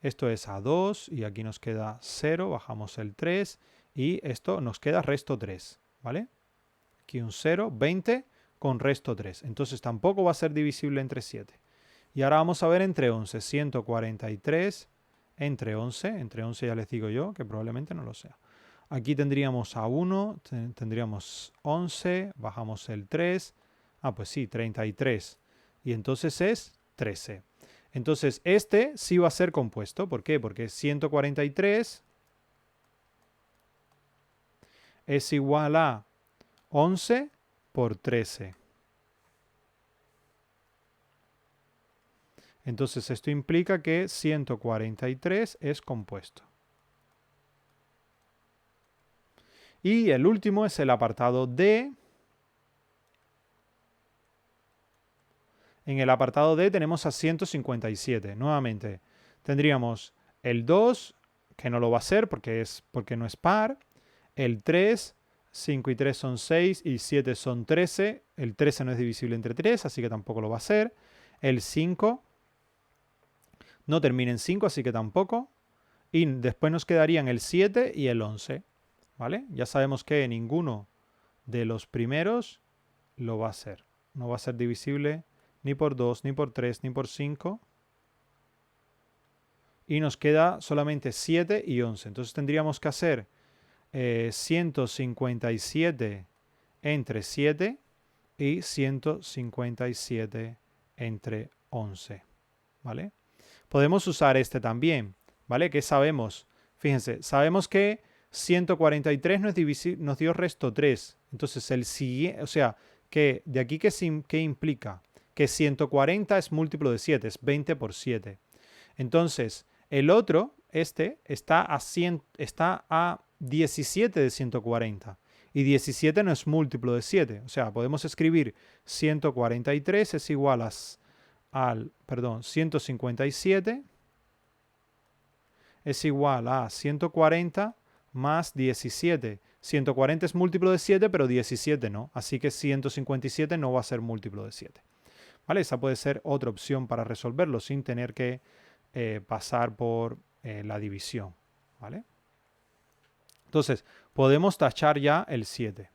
Esto es a 2 y aquí nos queda 0, bajamos el 3 y esto nos queda resto 3, ¿vale? Aquí un 0, 20 con resto 3. Entonces tampoco va a ser divisible entre 7. Y ahora vamos a ver entre 11. 143 entre 11 ya les digo yo que probablemente no lo sea. Aquí tendríamos a 1, tendríamos 11, bajamos el 3. Ah, pues sí, 33. Y entonces es 13. Entonces este sí va a ser compuesto. ¿Por qué? Porque 143 es igual a 11 por 13. Entonces esto implica que 143 es compuesto. Y el último es el apartado D. En el apartado D tenemos a 157. Nuevamente tendríamos el 2, que no lo va a ser porque no es par. El 3, 5 y 3 son 6 y 7 son 13. El 13 no es divisible entre 3, así que tampoco lo va a ser. El 5 no termina en 5, así que tampoco. Y después nos quedarían el 7 y el 11. ¿Vale? Ya sabemos que ninguno de los primeros lo va a ser. No va a ser divisible ni por 2, ni por 3, ni por 5. Y nos queda solamente 7 y 11. Entonces tendríamos que hacer 157 entre 7 y 157 entre 11. ¿Vale? Podemos usar este también. ¿Vale? ¿Qué sabemos? Fíjense, sabemos que 143 nos dio resto 3. Entonces el siguiente, o sea, que de aquí ¿qué implica? Que 140 es múltiplo de 7, es 20 por 7. Entonces, el otro, este, está a 17 de 140. Y 17 no es múltiplo de 7. O sea, podemos escribir 143 es igual al 157 es igual a 140 más 17. 140 es múltiplo de 7, pero 17 no. Así que 157 no va a ser múltiplo de 7. ¿Vale? Esa puede ser otra opción para resolverlo sin tener que pasar por la división. ¿Vale? Entonces, podemos tachar ya el 7.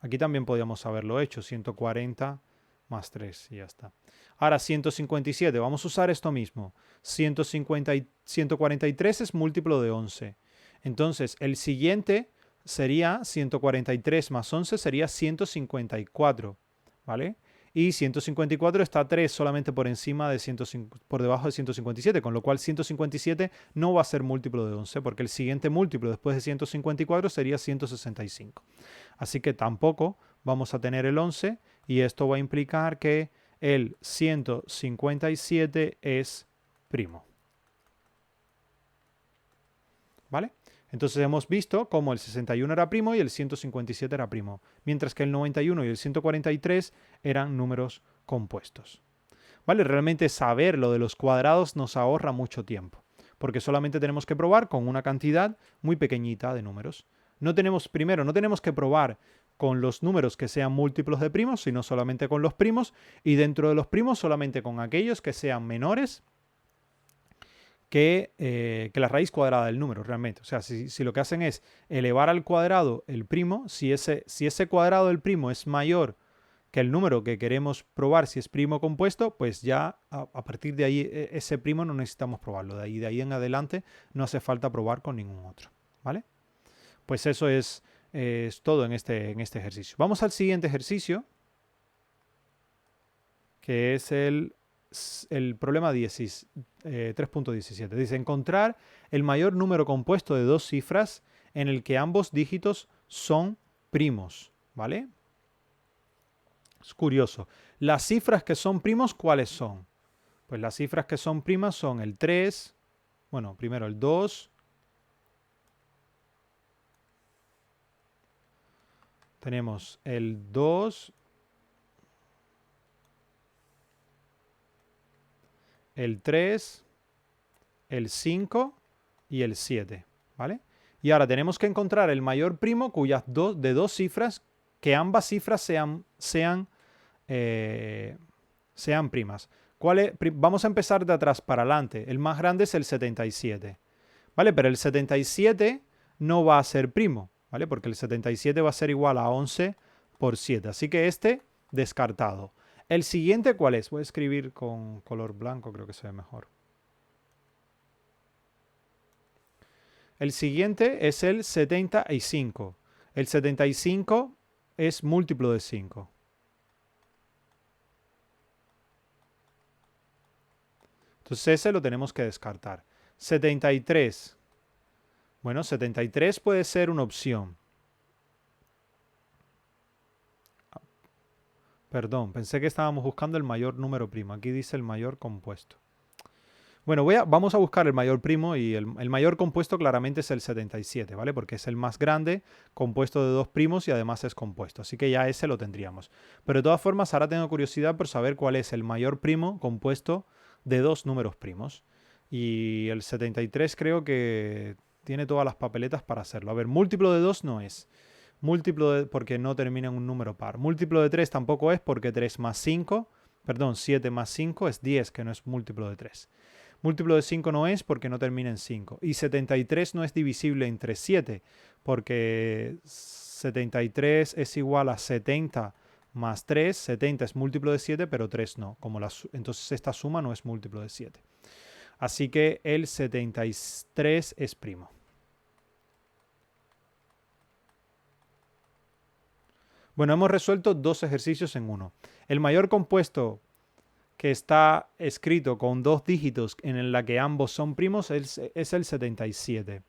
Aquí también podríamos haberlo hecho. 140 más 3 y ya está. Ahora 157, vamos a usar esto mismo. 143 es múltiplo de 11. Entonces, el siguiente sería 143 más 11 sería 154, ¿vale? Y 154 está 3 solamente por debajo de 157, con lo cual 157 no va a ser múltiplo de 11, porque el siguiente múltiplo después de 154 sería 165. Así que tampoco vamos a tener el 11 y esto va a implicar que el 157 es primo. ¿Vale? Entonces hemos visto cómo el 61 era primo y el 157 era primo, mientras que el 91 y el 143 eran números compuestos. ¿Vale? Realmente saber lo de los cuadrados nos ahorra mucho tiempo, porque solamente tenemos que probar con una cantidad muy pequeñita de números. No tenemos que probar con los números que sean múltiplos de primos, sino solamente con los primos, y dentro de los primos solamente con aquellos que sean menores que la raíz cuadrada del número realmente. O sea, si lo que hacen es elevar al cuadrado el primo, si ese cuadrado del primo es mayor que el número que queremos probar si es primo compuesto, pues ya a partir de ahí ese primo no necesitamos probarlo. De ahí en adelante no hace falta probar con ningún otro. ¿Vale? Pues eso es todo en este ejercicio. Vamos al siguiente ejercicio, que es el problema 3.17. Dice, encontrar el mayor número compuesto de dos cifras en el que ambos dígitos son primos. ¿Vale? Es curioso. Las cifras que son primos, ¿cuáles son? Pues las cifras que son primas son el 3, bueno, primero el 2, tenemos el 2, el 3, el 5 y el 7, ¿vale? Y ahora tenemos que encontrar el mayor primo de dos cifras, que ambas cifras sean primas. Vamos a empezar de atrás para adelante. El más grande es el 77, ¿vale? Pero el 77 no va a ser primo, ¿vale? Porque el 77 va a ser igual a 11 por 7. Así que este descartado. El siguiente, ¿cuál es? Voy a escribir con color blanco, creo que se ve mejor. El siguiente es el 75. El 75 es múltiplo de 5. Entonces ese lo tenemos que descartar. 73. Bueno, 73 puede ser una opción. Perdón, pensé que estábamos buscando el mayor número primo. Aquí dice el mayor compuesto. Bueno, vamos a buscar el mayor primo y el mayor compuesto claramente es el 77, ¿vale? Porque es el más grande, compuesto de dos primos y además es compuesto. Así que ya ese lo tendríamos. Pero de todas formas, ahora tengo curiosidad por saber cuál es el mayor primo compuesto de dos números primos. Y el 73 creo que tiene todas las papeletas para hacerlo. A ver, múltiplo de 2 no es. Porque no termina en un número par. Múltiplo de 3 tampoco es porque 3 más 5, perdón, 7 más 5 es 10, que no es múltiplo de 3. Múltiplo de 5 no es porque no termina en 5. Y 73 no es divisible entre 7, porque 73 es igual a 70 más 3. 70 es múltiplo de 7, pero 3 no. Entonces esta suma no es múltiplo de 7. Así que el 73 es primo. Bueno, hemos resuelto dos ejercicios en uno. El mayor compuesto que está escrito con dos dígitos en la que ambos son primos es el 77.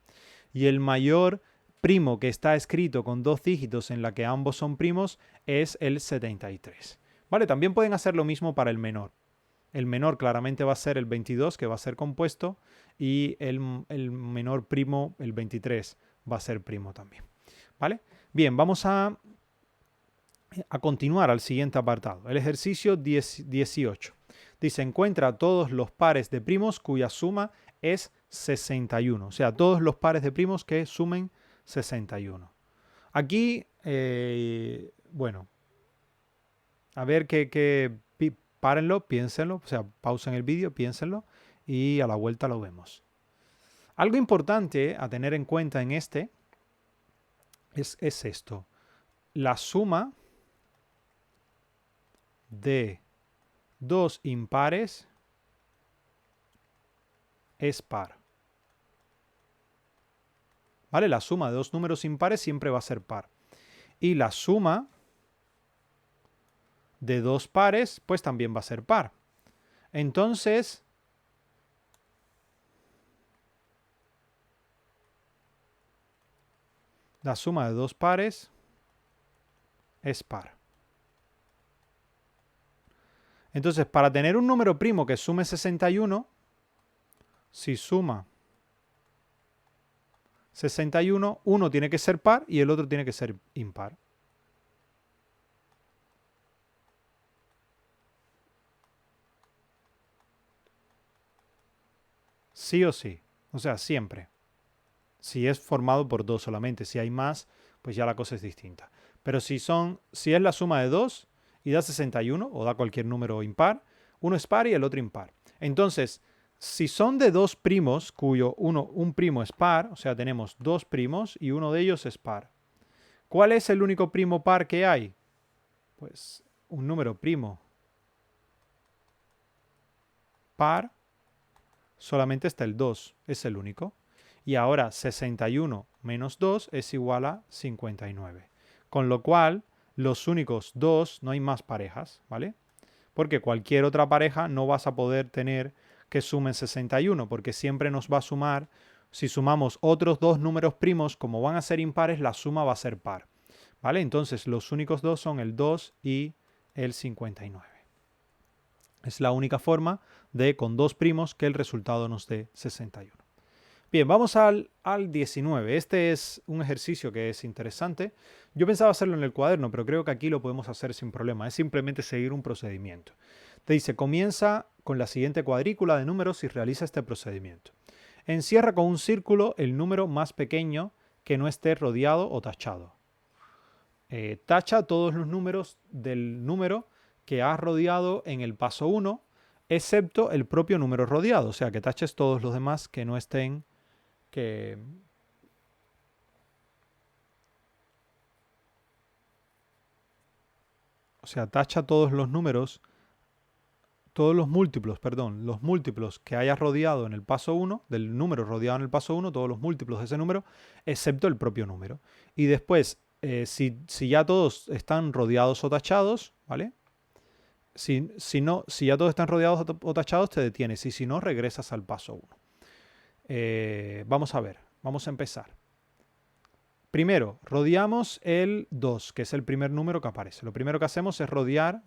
Y el mayor primo que está escrito con dos dígitos en la que ambos son primos es el 73. Vale, también pueden hacer lo mismo para el menor. El menor claramente va a ser el 22, que va a ser compuesto, y el menor primo, el 23, va a ser primo también. ¿Vale? Bien, vamos a continuar al siguiente apartado. El ejercicio 18. Dice, encuentra todos los pares de primos cuya suma es 61. O sea, todos los pares de primos que sumen 61. Aquí, bueno, a ver párenlo, piénsenlo, o sea, pausen el vídeo, piénsenlo y a la vuelta lo vemos. Algo importante a tener en cuenta en este es esto. La suma de dos impares es par. ¿Vale? La suma de dos números impares siempre va a ser par. Y la suma de dos pares, pues también va a ser par. Entonces, la suma de dos pares es par. Entonces, para tener un número primo que sume 61, si suma 61, uno tiene que ser par y el otro tiene que ser impar. Sí o sí. O sea, siempre. Si es formado por dos solamente. Si hay más, pues ya la cosa es distinta. Pero si es la suma de 2 y da 61, o da cualquier número impar, uno es par y el otro impar. Entonces, Si son de dos primos, cuyo un primo es par, o sea, tenemos dos primos y uno de ellos es par. ¿Cuál es el único primo par que hay? Pues un número primo par, solamente está el 2, es el único. Y ahora 61 menos 2 es igual a 59. Con lo cual, los únicos dos, no hay más parejas, ¿vale? Porque cualquier otra pareja no vas a poder tener que sumen 61, porque siempre nos va a sumar, si sumamos otros dos números primos, como van a ser impares, la suma va a ser par. ¿Vale? Entonces los únicos dos son el 2 y el 59. Es la única forma de, con dos primos, que el resultado nos dé 61. Bien, vamos al 19. Este es un ejercicio que es interesante. Yo pensaba hacerlo en el cuaderno, pero creo que aquí lo podemos hacer sin problema. Es simplemente seguir un procedimiento. Te dice, comienza con la siguiente cuadrícula de números y realiza este procedimiento. Encierra con un círculo el número más pequeño que no esté rodeado o tachado. Tacha todos los números del número que has rodeado en el paso 1, excepto el propio número rodeado. O sea, que taches todos los demás que no estén... O sea, tacha todos los números, todos los múltiplos, perdón, los múltiplos que hayas rodeado en el paso 1, del número rodeado en el paso 1, todos los múltiplos de ese número, excepto el propio número. Y después, si ya todos están rodeados o tachados, ¿vale? Si ya todos están rodeados o tachados, te detienes. Y si no, regresas al paso 1. Vamos a ver, vamos a empezar. Primero, rodeamos el 2, que es el primer número que aparece. Lo primero que hacemos es rodear,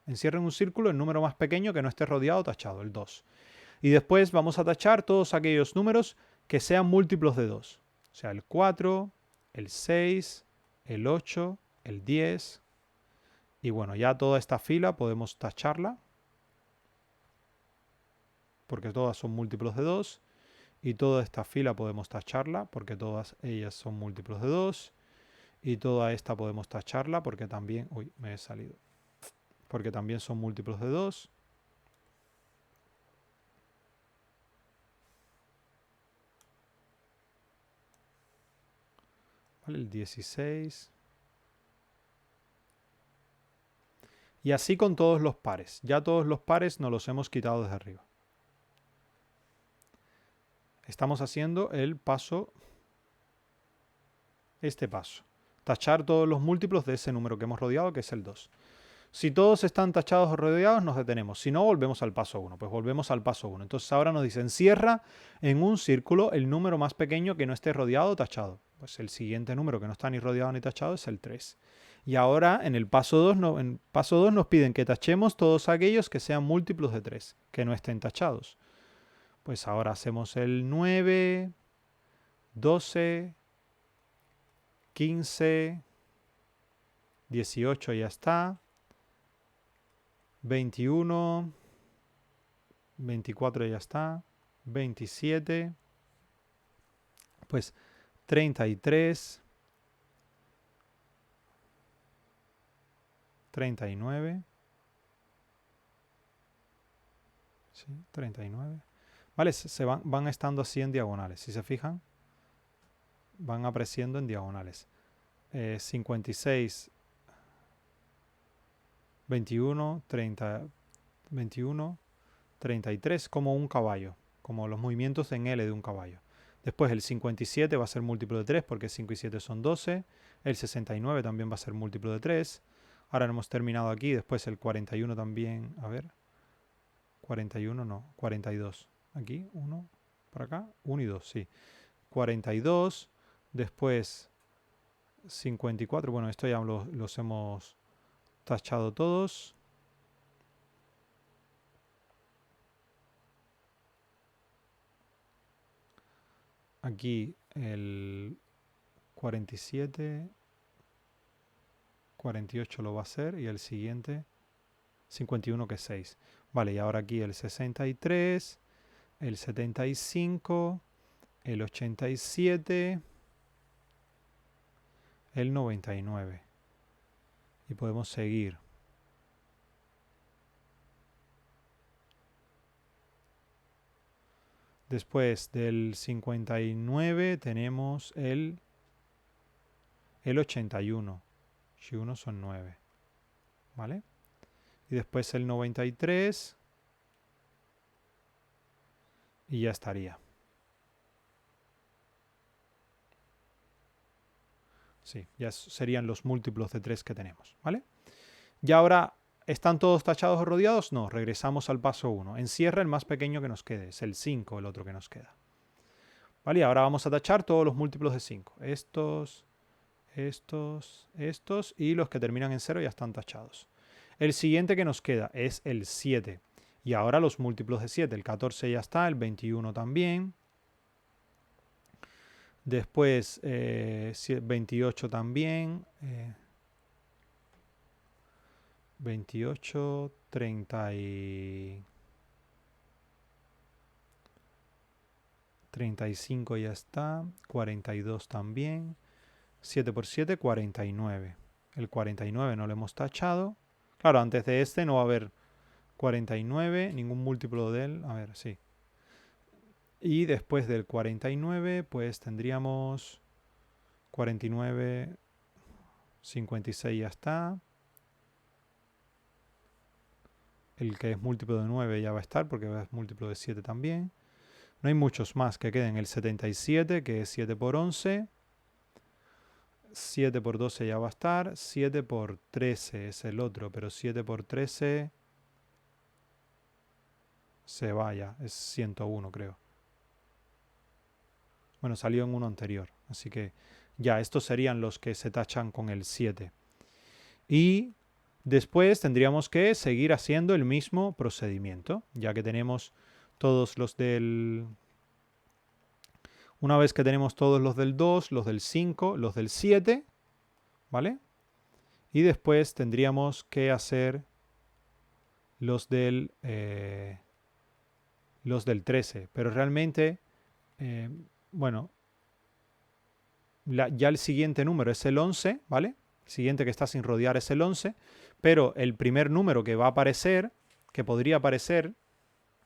encierra en un círculo el número más pequeño que no esté rodeado o tachado, el 2. Y después vamos a tachar todos aquellos números que sean múltiplos de 2. O sea, el 4, el 6, el 8, el 10. Y bueno, ya toda esta fila podemos tacharla, porque todas son múltiplos de 2. Y toda esta fila podemos tacharla, porque todas ellas son múltiplos de 2. Y toda esta podemos tacharla porque también... Uy, me he salido. Porque también son múltiplos de 2. ¿Vale? El 16. Y así con todos los pares. Ya todos los pares nos los hemos quitado desde arriba. Estamos haciendo el paso... Este paso. Tachar todos los múltiplos de ese número que hemos rodeado, que es el 2. Si todos están tachados o rodeados, nos detenemos. Si no, volvemos al paso 1. Pues volvemos al paso 1. Entonces ahora nos dice, encierra en un círculo el número más pequeño que no esté rodeado o tachado. Pues el siguiente número que no está ni rodeado ni tachado es el 3. Y ahora en el paso 2, nos piden que tachemos todos aquellos que sean múltiplos de 3, que no estén tachados. Pues ahora hacemos el 9, 12, 15, 18 ya está. 21, 24 ya está, 27, pues 33, 39, ¿sí? 39. Vale, van estando así en diagonales. Si se fijan, van apareciendo en diagonales. 56, 21, 30, 21, 33, como un caballo, como los movimientos en L de un caballo. Después el 57 va a ser múltiplo de 3 porque 5 y 7 son 12. El 69 también va a ser múltiplo de 3. Ahora hemos terminado aquí. Después el 41 también. A ver. 41 no. 42. Aquí. 1. Por acá. 1 y 2. Sí. 42. Después 54. Bueno, esto ya los hemos tachado todos. Aquí el 47, 48 lo va a hacer y el siguiente 51 que es 6. Vale, y ahora aquí el 63, el 75, el 87, el 99. Y podemos seguir. Después del 59 tenemos el 81. Si 1 son 9. ¿Vale? Y después el 93. Y ya estaría. Sí, ya serían los múltiplos de 3 que tenemos. ¿Vale? Y ahora, ¿están todos tachados o rodeados? No, regresamos al paso 1. Encierra el más pequeño que nos quede. Es el 5 el otro que nos queda. ¿Vale? Y ahora vamos a tachar todos los múltiplos de 5. Estos y los que terminan en 0 ya están tachados. El siguiente que nos queda es el 7. Y ahora los múltiplos de 7. El 14 ya está, el 21 también. Después 28 también. 28, 30 y 35 ya está. 42 también. 7 por 7, 49. El 49 no lo hemos tachado. Claro, antes de este no va a haber 49, ningún múltiplo de él. A ver, sí. Y después del 49, pues tendríamos 49, 56 ya está. El que es múltiplo de 9 ya va a estar porque es múltiplo de 7 también. No hay muchos más que queden. El 77, que es 7 por 11. 7 por 12 ya va a estar. 7 por 13 es el otro, pero 7 por 13 se vaya. Es 101, creo. Bueno, salió en uno anterior. Así que ya, estos serían los que se tachan con el 7. Y después tendríamos que seguir haciendo el mismo procedimiento, ya que tenemos todos los del... Una vez que tenemos todos los del 2, los del 5, los del 7, ¿vale? Y después tendríamos que hacer los del 13. Pero realmente, bueno, ya el siguiente número es el 11, ¿vale? El siguiente que está sin rodear es el 11, pero el primer número que va a aparecer, que podría aparecer,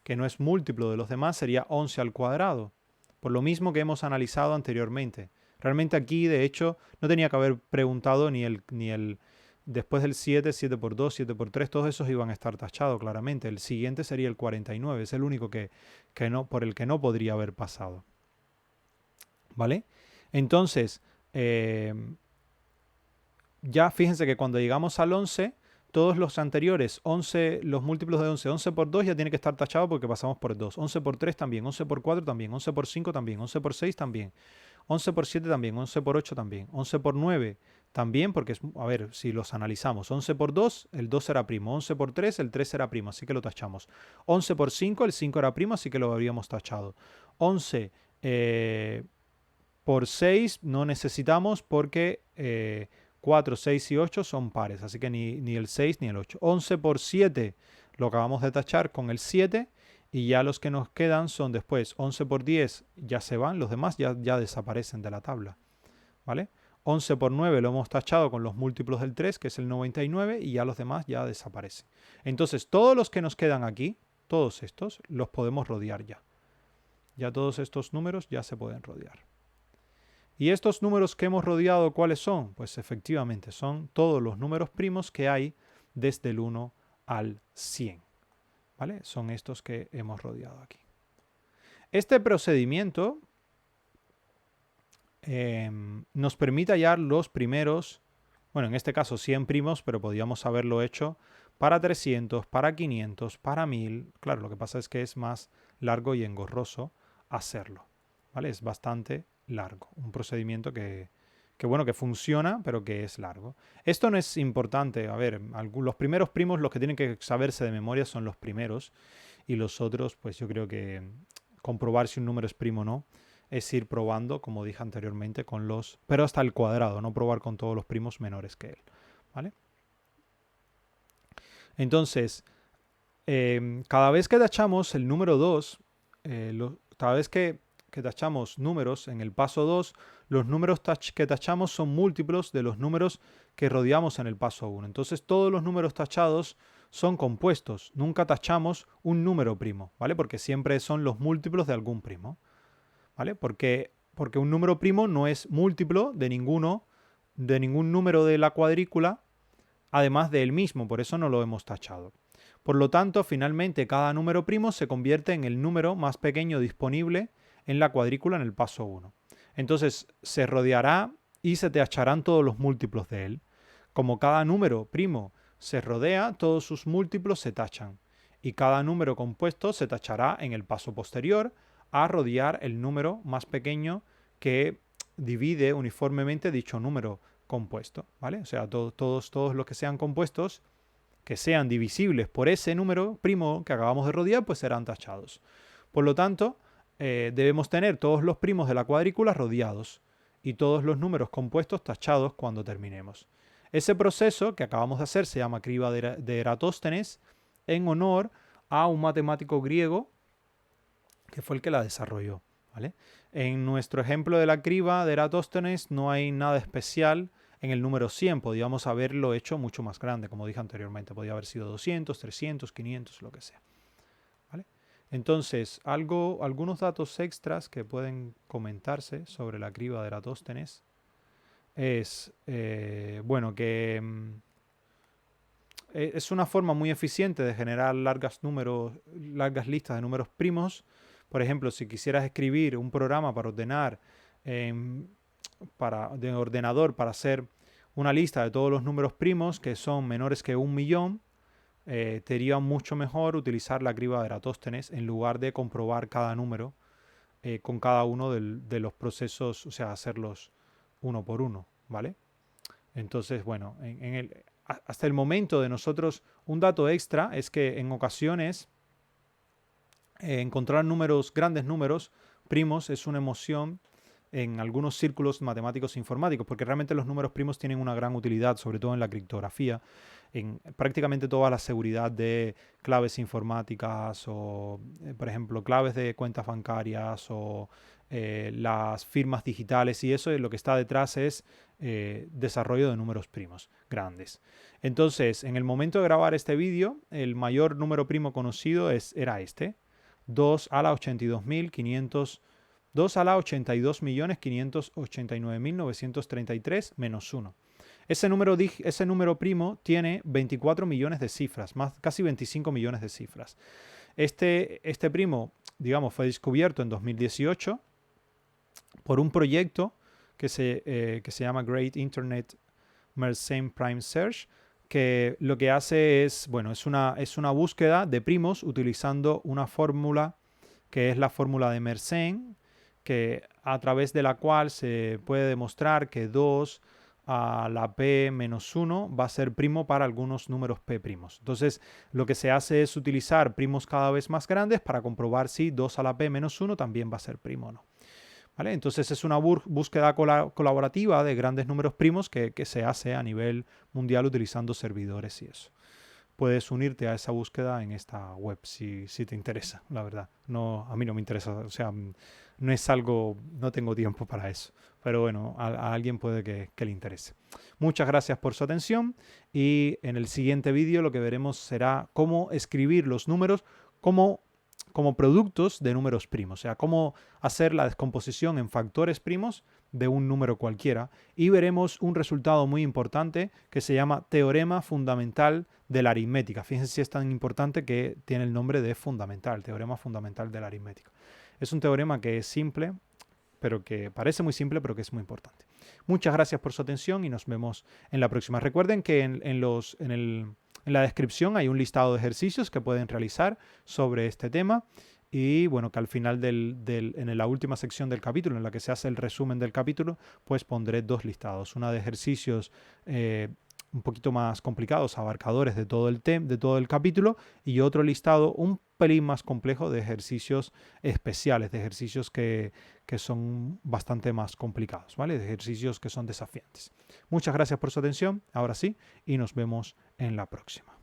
que no es múltiplo de los demás, sería 11 al cuadrado. Por lo mismo que hemos analizado anteriormente. Realmente aquí, de hecho, no tenía que haber preguntado ni el después del 7, 7 por 2, 7 por 3, todos esos iban a estar tachados claramente. El siguiente sería el 49, es el único que no, por el que no podría haber pasado. ¿Vale? Entonces, ya fíjense que cuando llegamos al 11, todos los anteriores, 11, los múltiplos de 11, 11 por 2 ya tiene que estar tachado porque pasamos por 2. 11 por 3 también, 11 por 4 también, 11 por 5 también, 11 por 6 también, 11 por 7 también, 11 por 8 también, 11 por 9 también, porque, a ver, si los analizamos, 11 por 2, el 2 era primo, 11 por 3, el 3 era primo, así que lo tachamos. 11 por 5, el 5 era primo, así que lo habríamos tachado. 11 por 6 no necesitamos porque 4, 6 y 8 son pares, así que ni el 6 ni el 8. 11 por 7 lo acabamos de tachar con el 7 y ya los que nos quedan son después 11 por 10 ya se van, los demás ya desaparecen de la tabla, ¿vale? 11 por 9 lo hemos tachado con los múltiplos del 3, que es el 99, y ya los demás ya desaparecen. Entonces, todos los que nos quedan aquí, todos estos, los podemos rodear ya. Ya todos estos números ya se pueden rodear. ¿Y estos números que hemos rodeado cuáles son? Pues efectivamente son todos los números primos que hay desde el 1 al 100. ¿Vale? Son estos que hemos rodeado aquí. Este procedimiento nos permite hallar los primeros, bueno, en este caso 100 primos, pero podríamos haberlo hecho para 300, para 500, para 1000. Claro, lo que pasa es que es más largo y engorroso hacerlo. ¿Vale? Es bastante largo. Un procedimiento que bueno, que funciona, pero que es largo. Esto no es importante. A ver, los primeros primos, los que tienen que saberse de memoria son los primeros. Y los otros, pues yo creo que comprobar si un número es primo o no, es ir probando, como dije anteriormente, con los... Pero hasta el cuadrado, no probar con todos los primos menores que él. ¿Vale? Entonces, cada vez que tachamos el número 2, cada vez que tachamos números en el paso 2, los números que tachamos son múltiplos de los números que rodeamos en el paso 1. Entonces todos los números tachados son compuestos. Nunca tachamos un número primo, ¿vale? Porque siempre son los múltiplos de algún primo, ¿vale? Porque un número primo no es múltiplo de ningún número de la cuadrícula, además del mismo, por eso no lo hemos tachado. Por lo tanto, finalmente cada número primo se convierte en el número más pequeño disponible en la cuadrícula en el paso 1. Entonces se rodeará y se tacharán todos los múltiplos de él. Como cada número primo se rodea, todos sus múltiplos se tachan. Y cada número compuesto se tachará en el paso posterior a rodear el número más pequeño que divide uniformemente dicho número compuesto, ¿vale? O sea, todos los que sean compuestos, que sean divisibles por ese número primo que acabamos de rodear, pues serán tachados. Por lo tanto, debemos tener todos los primos de la cuadrícula rodeados y todos los números compuestos tachados cuando terminemos. Ese proceso que acabamos de hacer se llama criba de Eratóstenes, en honor a un matemático griego que fue el que la desarrolló, ¿vale? En nuestro ejemplo de la criba de Eratóstenes no hay nada especial en el número 100. Podíamos haberlo hecho mucho más grande, como dije anteriormente. Podía haber sido 200, 300, 500, lo que sea, ¿vale? Entonces, algunos datos extras que pueden comentarse sobre la criba de Eratóstenes es, bueno, que es una forma muy eficiente de generar largas listas de números primos. Por ejemplo, si quisieras escribir un programa para ordenar de ordenador para hacer una lista de todos los números primos que son menores que 1.000.000, te iría mucho mejor utilizar la criba de Eratóstenes en lugar de comprobar cada número con cada uno de los procesos, o sea, hacerlos uno por uno, ¿vale? Entonces, bueno, hasta el momento de nosotros, un dato extra es que en ocasiones encontrar grandes números primos es una emoción en algunos círculos matemáticos e informáticos, porque realmente los números primos tienen una gran utilidad, sobre todo en la criptografía, en prácticamente toda la seguridad de claves informáticas o, por ejemplo, claves de cuentas bancarias o las firmas digitales, y eso es lo que está detrás es desarrollo de números primos grandes. Entonces, en el momento de grabar este vídeo, el mayor número primo conocido era este, 2 a la 82.589.933 menos 1. Ese número primo tiene 24 millones de cifras, casi 25 millones de cifras. Este primo, digamos, fue descubierto en 2018 por un proyecto que se llama Great Internet Mersenne Prime Search, que lo que hace es, bueno, es una búsqueda de primos utilizando una fórmula que es la fórmula de Mersenne, que a través de la cual se puede demostrar que 2 a la p menos 1 va a ser primo para algunos números p primos. Entonces, lo que se hace es utilizar primos cada vez más grandes para comprobar si 2 a la p menos 1 también va a ser primo o no, ¿vale? Entonces, es una búsqueda colaborativa de grandes números primos que se hace a nivel mundial utilizando servidores y eso. Puedes unirte a esa búsqueda en esta web si te interesa, la verdad. No, a mí no me interesa, o sea, no es algo, no tengo tiempo para eso. Pero bueno, a alguien puede que le interese. Muchas gracias por su atención y en el siguiente vídeo lo que veremos será cómo escribir los números como productos de números primos, o sea, cómo hacer la descomposición en factores primos de un número cualquiera, y veremos un resultado muy importante que se llama teorema fundamental de la aritmética. Fíjense si es tan importante que tiene el nombre de fundamental, teorema fundamental de la aritmética. Es un teorema que es simple, pero que parece muy simple, pero que es muy importante. Muchas gracias por su atención y nos vemos en la próxima. Recuerden que en la descripción hay un listado de ejercicios que pueden realizar sobre este tema. Y bueno, que al final en la última sección del capítulo, en la que se hace el resumen del capítulo, pues pondré dos listados. Una de ejercicios un poquito más complicados, abarcadores de todo el capítulo, y otro listado un pelín más complejo de ejercicios especiales, de ejercicios que son bastante más complicados, ¿vale? De ejercicios que son desafiantes. Muchas gracias por su atención, ahora sí, y nos vemos en la próxima.